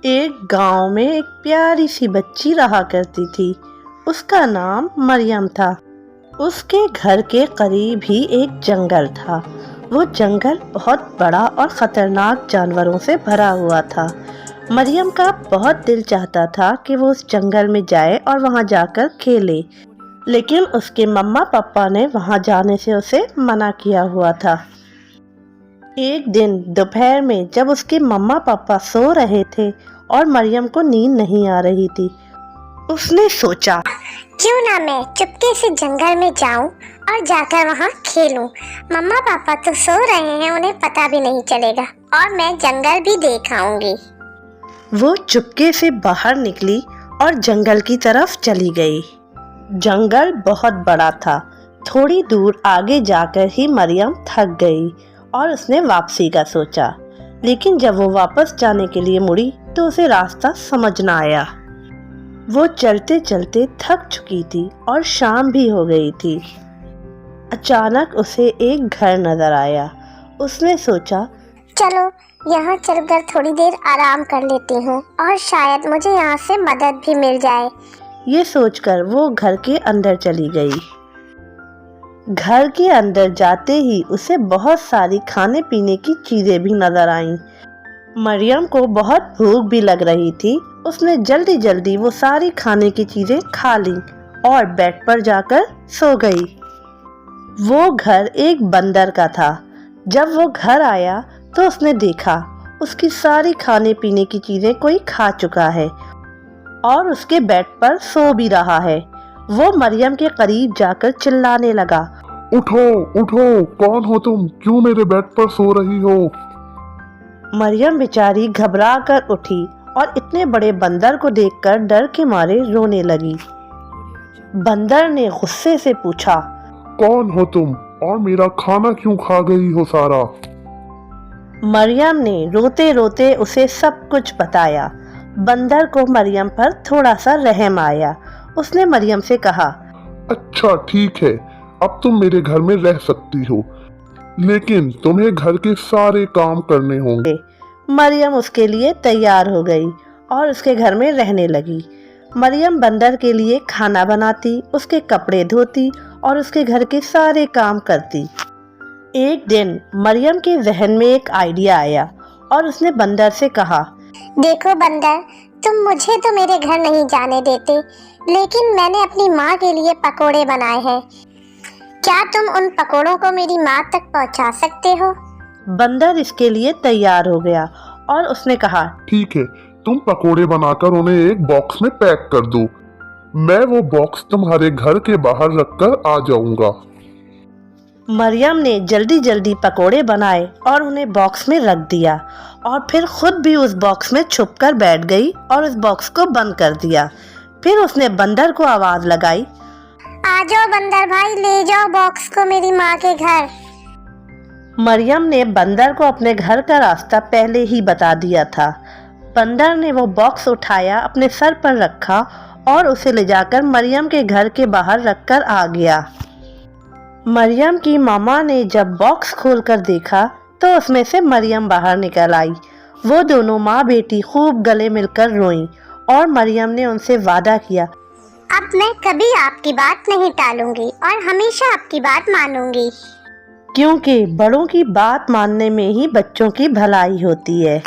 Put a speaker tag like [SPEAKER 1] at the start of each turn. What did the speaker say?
[SPEAKER 1] एक गांव में एक प्यारी सी बच्ची रहा करती थी। उसका नाम मरियम था। उसके घर के करीब ही एक जंगल था। वो जंगल बहुत बड़ा और ख़तरनाक जानवरों से भरा हुआ था। मरियम का बहुत दिल चाहता था कि वो उस जंगल में जाए और वहाँ जाकर खेले, लेकिन उसके मम्मा पापा ने वहाँ जाने से उसे मना किया हुआ था। एक दिन दोपहर में जब उसके मम्मा पापा सो रहे थे और मरियम को नींद नहीं आ रही थी, उसने सोचा
[SPEAKER 2] क्यों ना मैं चुपके से जंगल में जाऊं और जाकर वहां खेलूं। मम्मा पापा तो सो रहे हैं, उन्हें पता भी नहीं चलेगा और मैं जंगल भी देख आऊंगी।
[SPEAKER 1] वो चुपके से बाहर निकली और जंगल की तरफ चली गई। जंगल बहुत बड़ा था। थोड़ी दूर आगे जाकर ही मरियम थक गई और उसने वापसी का सोचा, लेकिन जब वो वापस जाने के लिए मुड़ी तो उसे रास्ता समझ न आया। वो चलते चलते थक चुकी थी और शाम भी हो गई थी। अचानक उसे एक घर नजर आया। उसने सोचा
[SPEAKER 2] चलो यहाँ चलकर थोड़ी देर आराम कर लेती हूँ और शायद मुझे यहाँ से मदद भी मिल जाए।
[SPEAKER 1] ये सोचकर वो घर के अंदर चली गई। घर के अंदर जाते ही उसे बहुत सारी खाने पीने की चीजें भी नजर आईं। मरियम को बहुत भूख भी लग रही थी। उसने जल्दी जल्दी वो सारी खाने की चीजें खा ली और बेड पर जाकर सो गई। वो घर एक बंदर का था। जब वो घर आया तो उसने देखा उसकी सारी खाने पीने की चीजें कोई खा चुका है और उसके बेड पर सो भी रहा है। वो मरियम के करीब जाकर चिल्लाने लगा,
[SPEAKER 3] उठो उठो, कौन हो तुम? क्यों मेरे बेड पर सो रही हो?
[SPEAKER 1] मरियम बेचारी घबरा कर उठी और इतने बड़े बंदर को देखकर डर के मारे रोने लगी। बंदर ने गुस्से से पूछा,
[SPEAKER 3] कौन हो तुम और मेरा खाना क्यों खा गई हो सारा?
[SPEAKER 1] मरियम ने रोते रोते उसे सब कुछ बताया। बंदर को मरियम पर थोड़ा सा रहम आया। उसने मरियम से कहा,
[SPEAKER 3] अच्छा ठीक है, अब तुम मेरे घर में रह सकती हो, लेकिन तुम्हें घर के सारे काम करने होंगे।
[SPEAKER 1] मरियम उसके लिए तैयार हो गई और उसके घर में रहने लगी। मरियम बंदर के लिए खाना बनाती, उसके कपड़े धोती और उसके घर के सारे काम करती। एक दिन मरियम के जहन में एक आइडिया आया और उसने बंदर से कहा,
[SPEAKER 2] देखो बंदर, तुम मुझे तो मेरे घर नहीं जाने देते, लेकिन मैंने अपनी माँ के लिए पकोड़े बनाए हैं। क्या तुम उन पकोड़ों को मेरी माँ तक पहुँचा सकते हो?
[SPEAKER 1] बंदर इसके लिए तैयार हो गया और उसने कहा,
[SPEAKER 3] ठीक है, तुम पकोड़े बनाकर उन्हें एक बॉक्स में पैक कर दो। मैं वो बॉक्स तुम्हारे घर के बाहर रखकर आ जाऊंगा।
[SPEAKER 1] मरियम ने जल्दी जल्दी पकोड़े बनाए और उन्हें बॉक्स में रख दिया और फिर खुद भी उस बॉक्स में छुपकर बैठ गई और उस बॉक्स को बंद कर दिया। फिर उसने बंदर को आवाज लगाई,
[SPEAKER 2] आ जाओ बंदर भाई, ले जाओ बॉक्स को मेरी माँ के घर।
[SPEAKER 1] मरियम ने बंदर को अपने घर का रास्ता पहले ही बता दिया था। बंदर ने वो बॉक्स उठाया, अपने सर पर रखा और उसे ले जाकर मरियम के घर के बाहर रखकर आ गया। मरियम की मामा ने जब बॉक्स खोलकर देखा तो उसमें से मरियम बाहर निकल आई। वो दोनों माँ बेटी खूब गले मिलकर रोईं और मरियम ने उनसे वादा किया,
[SPEAKER 2] अब मैं कभी आपकी बात नहीं टालूंगी और हमेशा आपकी बात मानूंगी।
[SPEAKER 1] क्योंकि बड़ों की बात मानने में ही बच्चों की भलाई होती है।